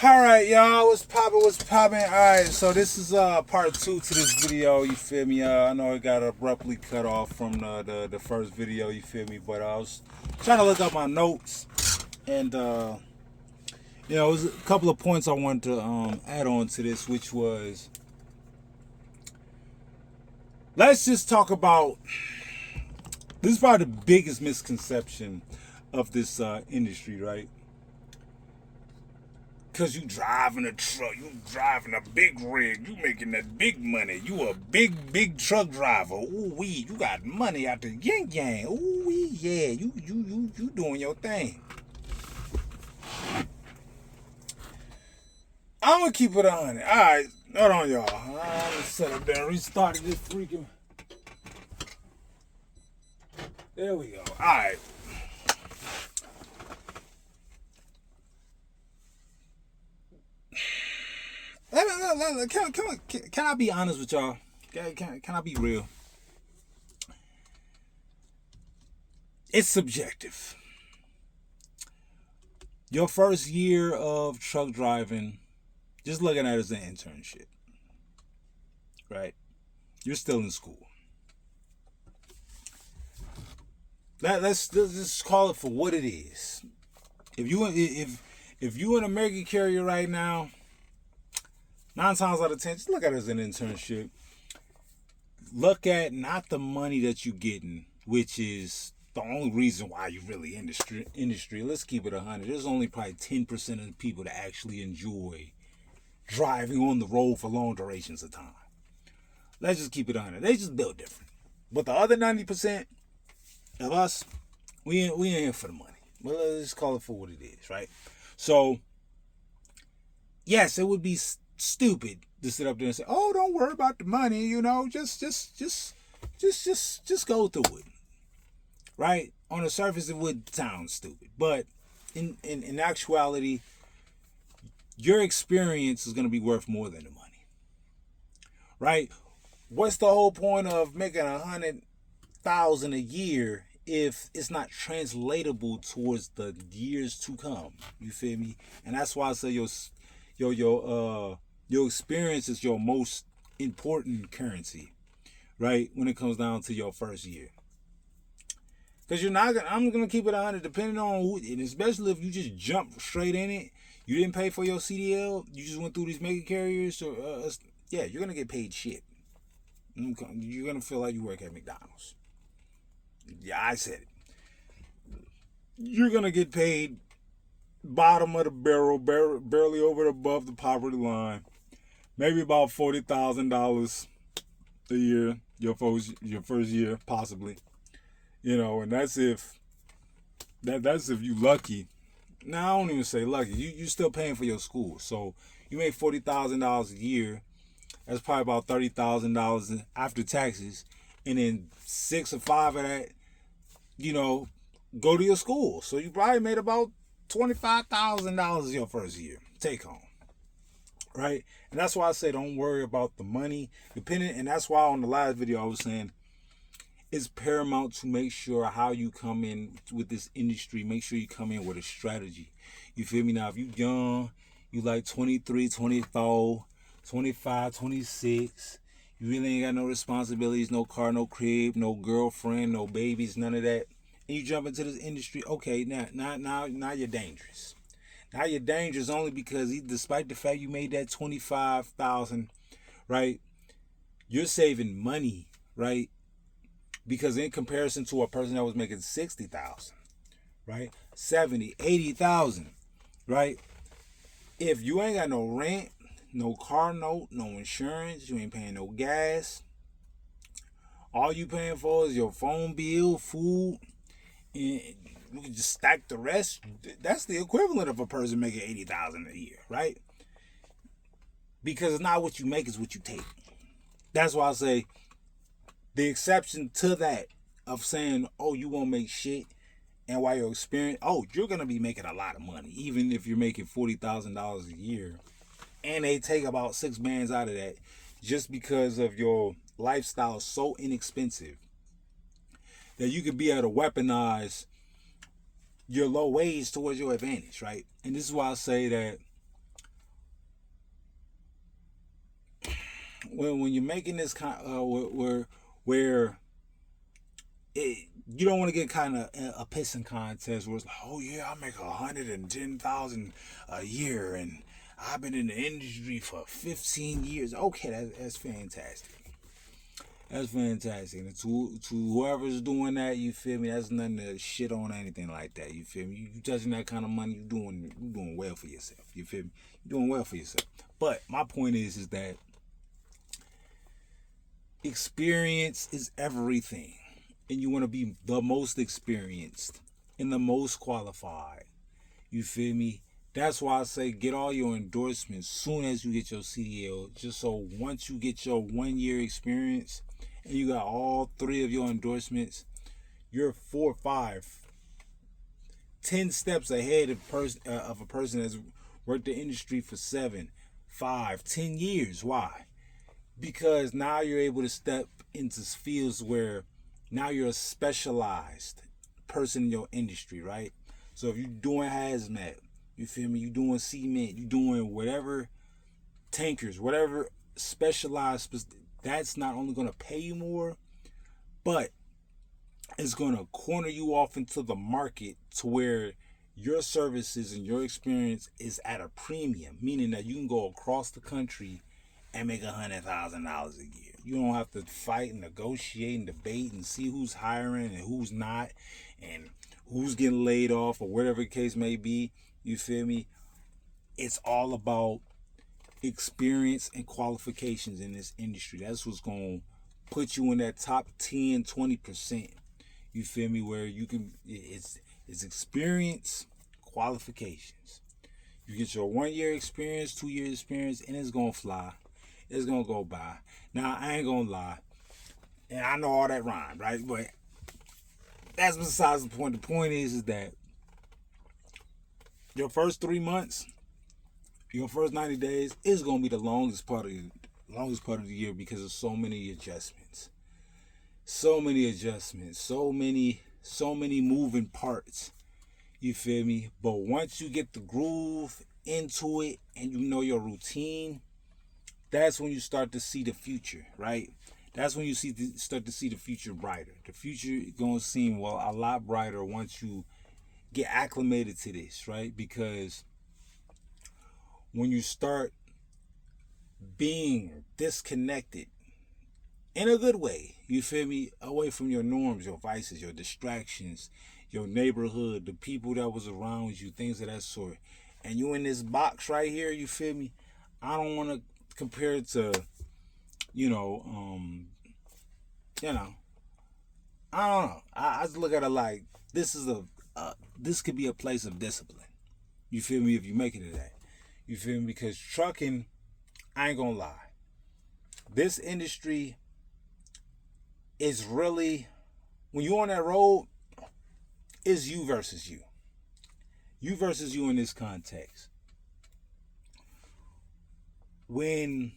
Alright, y'all, what's poppin'? Alright, so this is part two to this video, you feel me? I know it got abruptly cut off from the first video, you feel me? But I was trying to look up my notes, and it was a couple of points I wanted to add on to this, which was, let's just talk about, this is probably the biggest misconception of this industry, right? Cause you driving a truck, you driving a big rig, you making that big money. You a big truck driver. Ooh wee, you got money out the yin yang. Ooh wee, yeah, you doing your thing. I'm gonna keep it on. All right, hold on, y'all. I'm gonna set up there and restart this freaking. There we go. All right. Can I be honest with y'all? Can I be real? It's subjective. Your first year of truck driving, just looking at it as an internship, right? You're still in school. Let's just call it for what it is. If you an American carrier right now, 9 times out of 10, just look at it as an internship. Look at not the money that you're getting, which is the only reason why you really industry. Let's keep it 100. There's only probably 10% of the people that actually enjoy driving on the road for long durations of time. Let's just keep it 100. They just built different. But the other 90% of us, we ain't here for the money. Well, let's just call it for what it is, right? So, yes, it would be stupid to sit up there and say, "Oh, don't worry about the money, just go through it." Right? On the surface, it would sound stupid, but in actuality, your experience is going to be worth more than the money. Right? What's the whole point of making 100,000 a year if it's not translatable towards the years to come? You feel me? And that's why I say your experience is your most important currency, right? When it comes down to your first year. Because I'm gonna keep it 100, depending on who, and especially if you just jump straight in it, you didn't pay for your CDL, you just went through these mega carriers, so yeah, you're gonna get paid shit. You're gonna feel like you work at McDonald's. Yeah, I said it. You're gonna get paid bottom of the barrel, barely over above the poverty line, maybe about $40,000 a year, your first year, possibly. And that's if you lucky. Now I don't even say lucky. You still paying for your school, so you make $40,000 a year. That's probably about $30,000 after taxes, and then 6 or 5 of that, go to your school. So you probably made about $25,000 your first year take home, right? And that's why I say don't worry about the money. And that's why on the last video I was saying it's paramount to make sure how you come in with this industry. Make sure you come in with a strategy. You feel me? Now, if you young, you like 23, 24, 25, 26, you really ain't got no responsibilities, no car, no crib, no girlfriend, no babies, none of that, and you jump into this industry, okay, now you're dangerous. Now you're dangerous only because despite the fact you made that 25,000, right, you're saving money, right? Because in comparison to a person that was making 60,000, right, 70, 80,000, right, if you ain't got no rent, no car note, no insurance, you ain't paying no gas, all you paying for is your phone bill, food, and you can just stack the rest. That's the equivalent of a person making 80,000 a year, right? Because it's not what you make, it's what you take. That's why I say the exception to that of saying, "Oh, you won't make shit," and while you're experienced, you're gonna be making a lot of money, even if you're making $40,000 a year, and they take about 6 bands out of that, just because of your lifestyle so inexpensive that you could be able to weaponize your low wage towards your advantage, right? And this is why I say that when you're making this kind where you don't want to get kind of a pissing contest where it's like, oh yeah, I make 110,000 a year and I've been in the industry for 15 years. Okay, that's fantastic. That's fantastic. And to whoever's doing that, you feel me? That's nothing to shit on or anything like that. You feel me? You touching that kind of money, you doing well for yourself. You feel me? You're doing well for yourself. But my point is that experience is everything. And you want to be the most experienced and the most qualified. You feel me? That's why I say get all your endorsements soon as you get your CDL. Just so once you get your 1 year experience and you got all 3 of your endorsements, you're 4, 5, 10 steps ahead of a person that's worked the industry for 7, 5, 10 years. Why? Because now you're able to step into fields where now you're a specialized person in your industry, right? So if you're doing hazmat, you feel me? You're doing cement, you're doing whatever, tankers, whatever specialized, that's not only going to pay you more, but it's going to corner you off into the market to where your services and your experience is at a premium, meaning that you can go across the country and make $100,000 a year. You don't have to fight and negotiate and debate and see who's hiring and who's not and who's getting laid off or whatever the case may be. You feel me? It's all about experience and qualifications in this industry. That's what's going to put you in that top 10, 20%. You feel me? Where you can, it's experience, qualifications. You get your 1 year experience, 2 year experience, and it's going to fly. It's going to go by. Now, I ain't going to lie. And I know all that rhyme, right? But that's besides the point. The point is that your first 3 months, your first 90 days is going to be the longest part of the year because of so many adjustments. So many adjustments. So many moving parts. You feel me? But once you get the groove into it and you know your routine, that's when you start to see the future, right? That's when you start to see the future brighter. The future gonna seem, well, a lot brighter once you get acclimated to this, right? Because when you start being disconnected in a good way, you feel me, away from your norms, your vices, your distractions, your neighborhood, the people that was around you, things of that sort, and you in this box right here, you feel me? I don't want to compare it to, I don't know. I just look at it like this is this could be a place of discipline. You feel me? If you make it to that, you feel me? Because trucking, I ain't gonna lie, this industry is really, when you're on that road, it's you versus you. You versus you in this context. When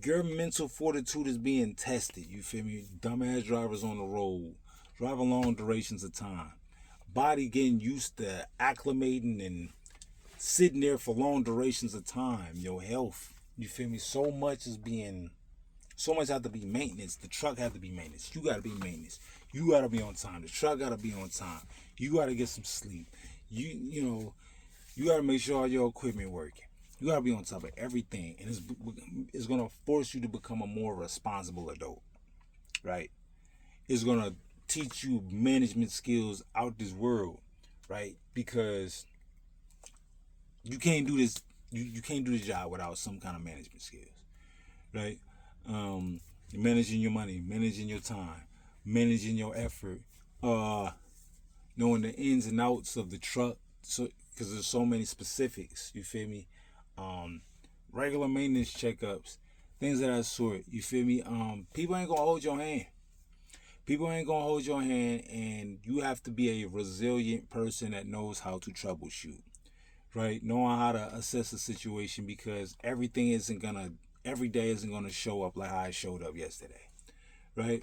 your mental fortitude is being tested, you feel me? Dumbass drivers on the road, driving long durations of time, body getting used to acclimating and sitting there for long durations of time, your health, you feel me? So much have to be maintenance. The truck have to be maintenance. You gotta be maintenance. You gotta be on time. The truck gotta be on time. You gotta get some sleep. You gotta make sure all your equipment working. You gotta be on top of everything, and it's gonna force you to become a more responsible adult, right? It's gonna teach you management skills out this world, right? Because you can't do this. You can't do the job without some kind of management skills, right? Managing your money, managing your time, managing your effort, knowing the ins and outs of the truck, so because there's so many specifics. You feel me? Regular maintenance checkups, things of that sort. You feel me? People ain't gonna hold your hand. People ain't gonna hold your hand, and you have to be a resilient person that knows how to troubleshoot, right? Knowing how to assess a situation, because every day isn't gonna show up like how it showed up yesterday, right?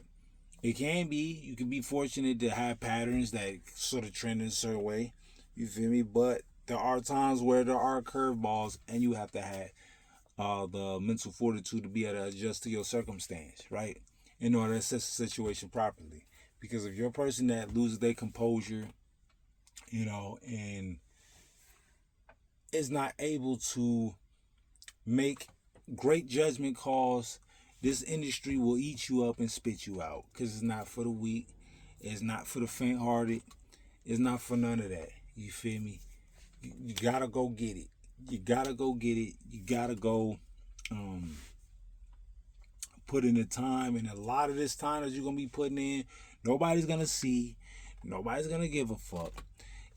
It can be. You can be fortunate to have patterns that sort of trend in a certain way. You feel me? But there are times where there are curveballs, and you have to have the mental fortitude to be able to adjust to your circumstance, right? In order to assess the situation properly. Because if you're a person that loses their composure, and is not able to make great judgment calls, this industry will eat you up and spit you out. Because it's not for the weak. It's not for the faint-hearted. It's not for none of that. You feel me? You gotta go get it. You gotta go get it. You gotta go put in the time. And a lot of this time that you're gonna be putting in, nobody's gonna see. Nobody's gonna give a fuck.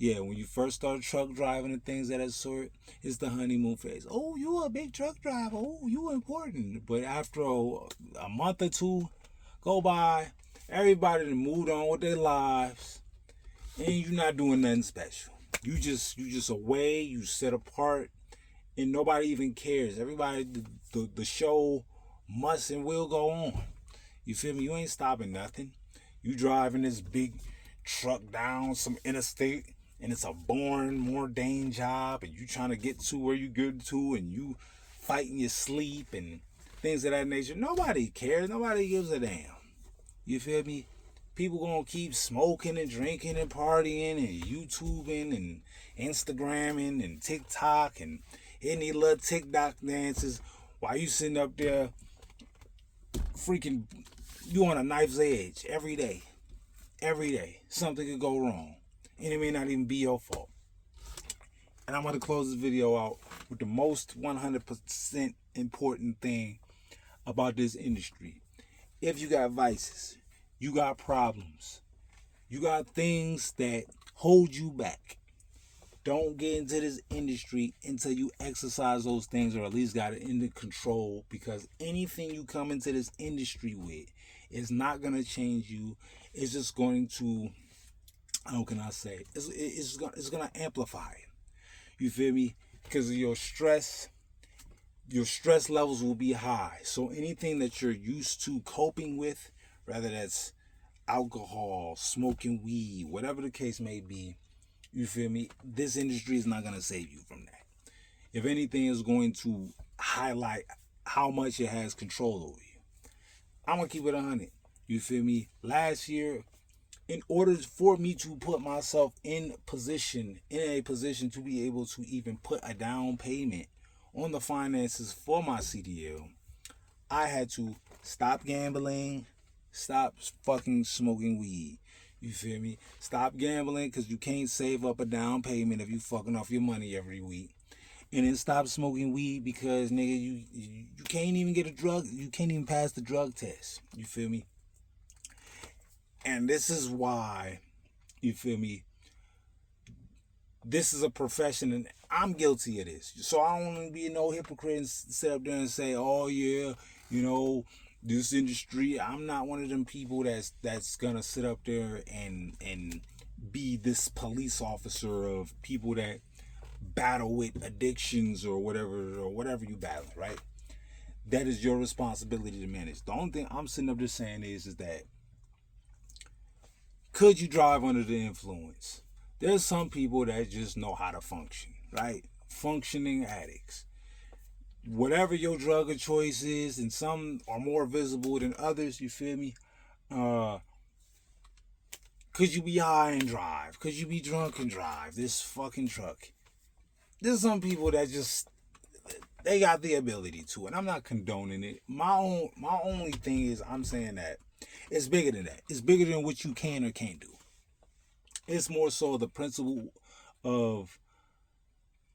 Yeah, when you first start truck driving and things of that sort, it's the honeymoon phase. Oh, you a big truck driver. Oh, you important. But after a month or two go by, everybody done moved on with their lives, and you're not doing nothing special. You just away. You set apart, and nobody even cares. Everybody, the show must and will go on. You feel me? You ain't stopping nothing. You driving this big truck down some interstate, and it's a boring, mundane job, and you trying to get to where you get to, and you fighting your sleep and things of that nature. Nobody cares. Nobody gives a damn. You feel me? People gonna keep smoking and drinking and partying and YouTubing and Instagramming and TikTok and hitting these little TikTok dances while you sitting up there freaking, you on a knife's edge every day. Every day. Something could go wrong. And it may not even be your fault. And I'm going to close this video out with the most 100% important thing about this industry. If you got vices, you got problems, you got things that hold you back, don't get into this industry until you exercise those things, or at least got it under control, because anything you come into this industry with is not going to change you. It's just going to, how can I say, it's going to amplify it. You feel me? Because of your stress levels will be high. So anything that you're used to coping with, whether that's alcohol, smoking weed, whatever the case may be, you feel me? This industry is not going to save you from that. If anything, is going to highlight how much it has control over you. I'm going to keep it 100. You feel me? Last year, in order for me to put myself in a position to be able to even put a down payment on the finances for my CDL, I had to stop gambling, stop fucking smoking weed. You feel me? Stop gambling, because you can't save up a down payment if you fucking off your money every week. And then stop smoking weed because, nigga, you can't even get a drug. You can't even pass the drug test. You feel me? And this is why, you feel me, this is a profession, and I'm guilty of this. So I don't want to be no hypocrite and sit up there and say, oh yeah, this industry. I'm not one of them people that's gonna sit up there and be this police officer of people that battle with addictions or whatever you battle, right? That is your responsibility to manage. The only thing I'm sitting up there saying is that, could you drive under the influence? There's some people that just know how to function, right? Functioning addicts. Whatever your drug of choice is, and some are more visible than others, you feel me? Could you be high and drive? Could you be drunk and drive this fucking truck? There's some people that just, they got the ability to, and I'm not condoning it. My only thing is, I'm saying that it's bigger than that. It's bigger than what you can or can't do. It's more so the principle of,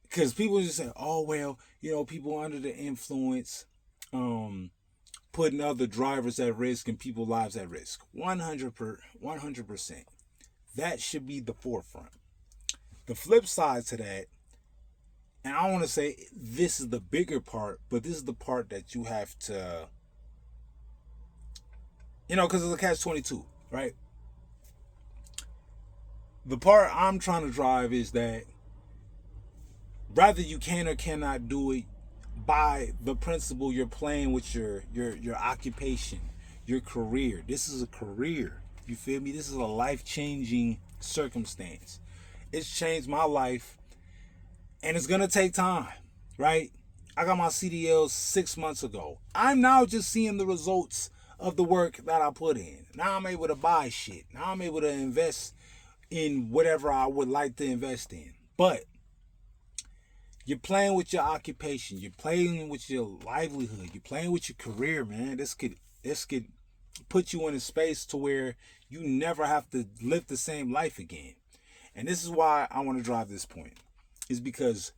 because people just say, oh, well, people under the influence, putting other drivers at risk and people's lives at risk. 100%. That should be the forefront. The flip side to that, and I want to say this is the bigger part, but this is the part that you have to, because it's a catch-22, right? The part I'm trying to drive is that rather you can or cannot do it by the principle you're playing with your occupation, your career. This is a career. You feel me? This is a life-changing circumstance. It's changed my life, and it's going to take time, right? I got my CDLs 6 months ago. I'm now just seeing the results of the work that I put in. Now I'm able to buy shit. Now I'm able to invest in whatever I would like to invest in. But you're playing with your occupation. You're playing with your livelihood. You're playing with your career, man. This could put you in a space to where you never have to live the same life again. And this is why I want to drive this point. Is because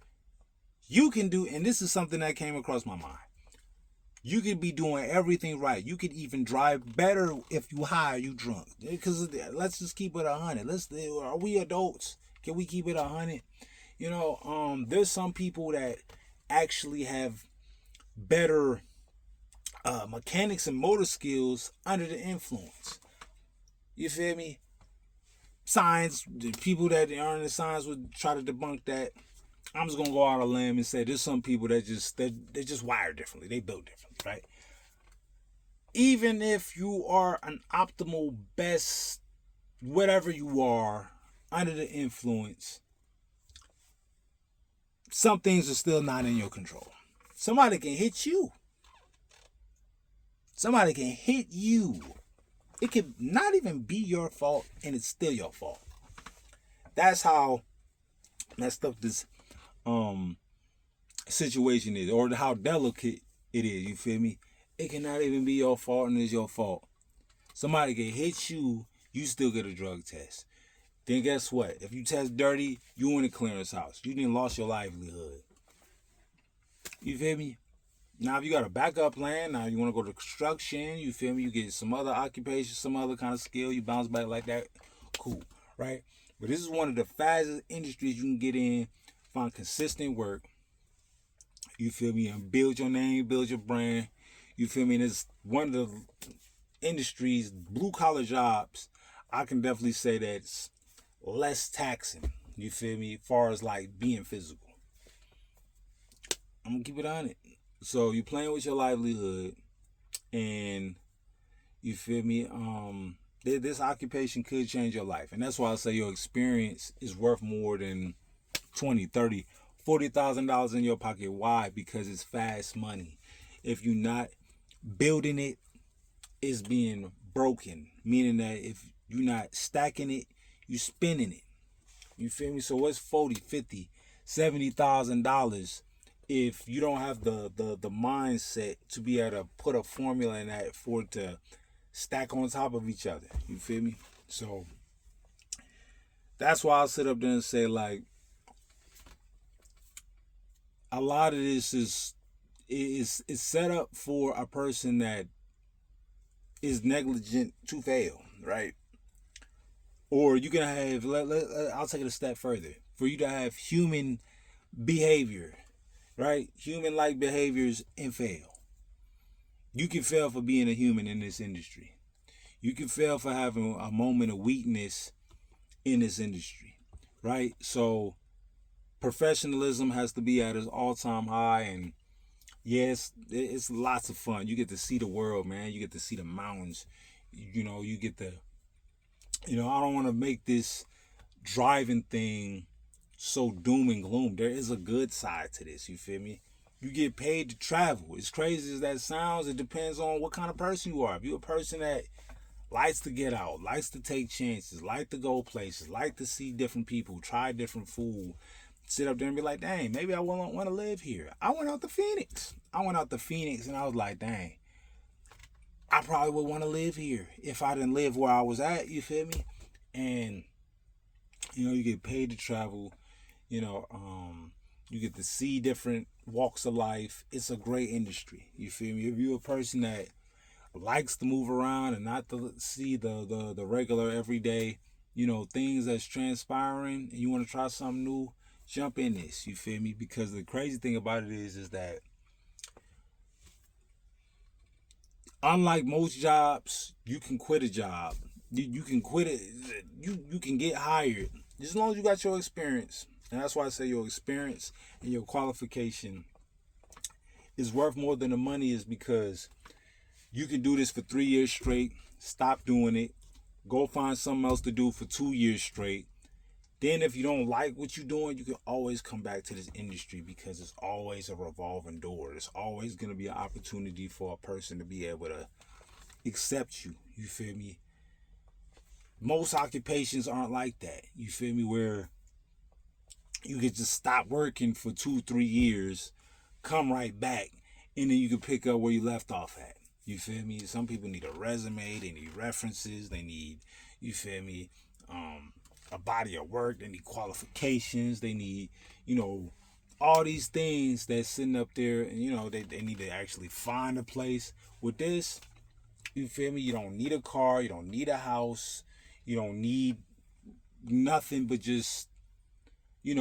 you can do, and this is something that came across my mind. You could be doing everything right. You could even drive better if you high or you drunk. Because let's just keep it 100. Are we adults? Can we keep it 100? There's some people that actually have better mechanics and motor skills under the influence. You feel me? Science, the people that are in the science would try to debunk that. I'm just gonna go out on a limb and say there's some people that they're just wired differently. They built differently, right? Even if you are an optimal best, whatever you are, under the influence, some things are still not in your control. Somebody can hit you. Somebody can hit you. It could not even be your fault, and it's still your fault. That's how messed up this situation is, or how delicate it is. You feel me? It cannot even be your fault, and it's your fault. Somebody can hit you, you still get a drug test. Then guess what? If you test dirty, you in a clearance house. You didn't lost your livelihood. You feel me? Now, if you got a backup plan, now you want to go to construction, you feel me? You get some other occupation, some other kind of skill, you bounce back like that, cool, right? But this is one of the fastest industries you can get in, find consistent work, you feel me? And build your name, build your brand, you feel me? And it's one of the industries, blue collar jobs, I can definitely say that it's less taxing, you feel me? As far as like being physical. I'm gonna keep it on it. So you're playing with your livelihood, and you feel me? This occupation could change your life, and that's why I say your experience is worth more than $20, $30, $40,000 in your pocket. Why? Because it's fast money. If you're not building it, it's being broken. Meaning that if you're not stacking it, you're spending it. You feel me? So what's $40, $50, $70,000 if you don't have the mindset to be able to put a formula in that for it to stack on top of each other? You feel me? So that's why I'll sit up there and say, like, a lot of this is set up for a person that is negligent to fail, right? Or you can have, I'll take it a step further. For you to have human behavior, right? Human-like behaviors and fail. You can fail for being a human in this industry. You can fail for having a moment of weakness in this industry, right? So professionalism has to be at its all-time high, and yes, it's lots of fun. You get to see the world, man. You get to see the mountains. You get to, I don't want to make this driving thing so doom and gloom. There is a good side to this, you feel me? You get paid to travel. As crazy as that sounds, it depends on what kind of person you are. If you're a person that likes to get out, likes to take chances, like to go places, like to see different people, try different food, sit up there and be like, dang, maybe I won't want to live here. I went out to Phoenix and I was like, dang, I probably would want to live here if I didn't live where I was at, you feel me? And you get paid to travel, you get to see different walks of life. It's a great industry, you feel me? If you're a person that likes to move around and not to see the regular everyday, things that's transpiring, and you want to try something new, jump in this, you feel me? Because the crazy thing about it is that unlike most jobs, you can quit a job. You can quit it. You can get hired as long as you got your experience. And that's why I say your experience and your qualification is worth more than the money, is because you can do this for 3 years straight, stop doing it, go find something else to do for 2 years straight, Then if you don't like what you're doing, you can always come back to this industry because it's always a revolving door. There's always going to be an opportunity for a person to be able to accept you. You feel me? Most occupations aren't like that. You feel me? Where you could just stop working for 2-3 years, come right back, and then you can pick up where you left off at. You feel me? Some people need a resume, they need references, they need, you feel me, a body of work, they need qualifications, they need, all these things that's sitting up there, and they need to actually find a place. With this, you feel me, you don't need a car, you don't need a house, you don't need nothing but just the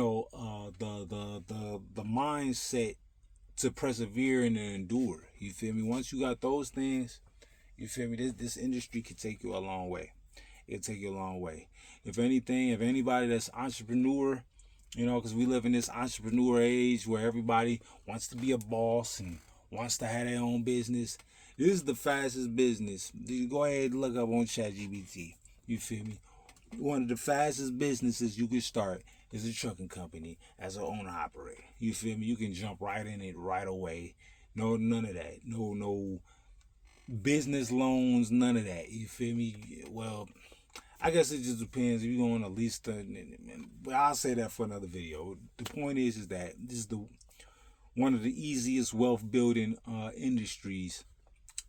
mindset to persevere and to endure. You feel me? Once you got those things, you feel me? This industry can take you a long way. It'll take you a long way. If anything, if anybody that's entrepreneur, because we live in this entrepreneur age where everybody wants to be a boss and wants to have their own business. This is the fastest business. You go ahead and look up on ChatGPT. You feel me? One of the fastest businesses you can start is a trucking company as an owner operator. You feel me? You can jump right in it right away. No, none of that. No business loans, none of that. You feel me? Well, I guess it just depends if you're going to lease but I'll say that for another video. The point is that this is one of the easiest wealth building industries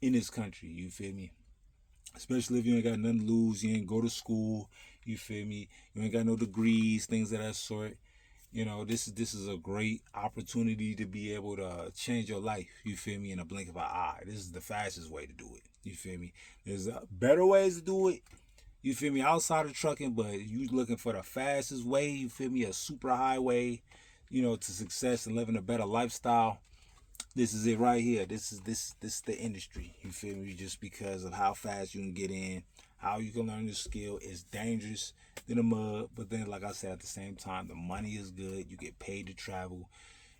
in this country. You feel me? Especially if you ain't got nothing to lose, you ain't go to school, you feel me? You ain't got no degrees, things of that sort. This is a great opportunity to be able to change your life, you feel me, in a blink of an eye. This is the fastest way to do it, you feel me? There's better ways to do it, you feel me, outside of trucking, but you looking for the fastest way, you feel me, a super highway, to success and living a better lifestyle. This is it right here. This is the industry. You feel me? Just because of how fast you can get in, how you can learn the skill. It's dangerous in the mud, but then, like I said, at the same time, the money is good. You get paid to travel.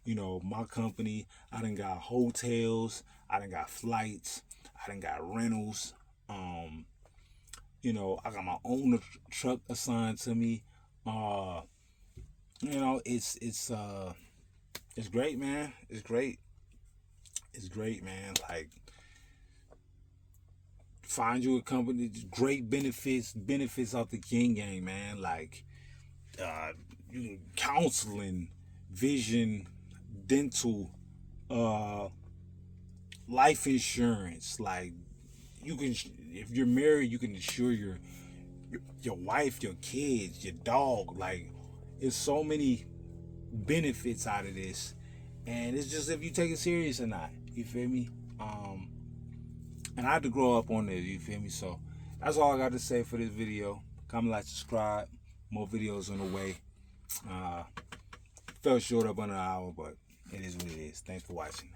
My company, I done got hotels, I done got flights, I done got rentals. I got my own truck assigned to me. It's great, man. It's great. It's great, man. Like, find you a company, great benefits off the King Gang, man. Like, counseling, vision, dental, life insurance. Like, you can, if you're married, you can insure your wife, your kids, your dog. Like, it's so many benefits out of this, and it's just if you take it serious or not. You feel me? And I had to grow up on this, you feel me? So that's all I got to say for this video. Comment, like, subscribe. More videos on the way. Fell short up under an hour, but it is what it is. Thanks for watching.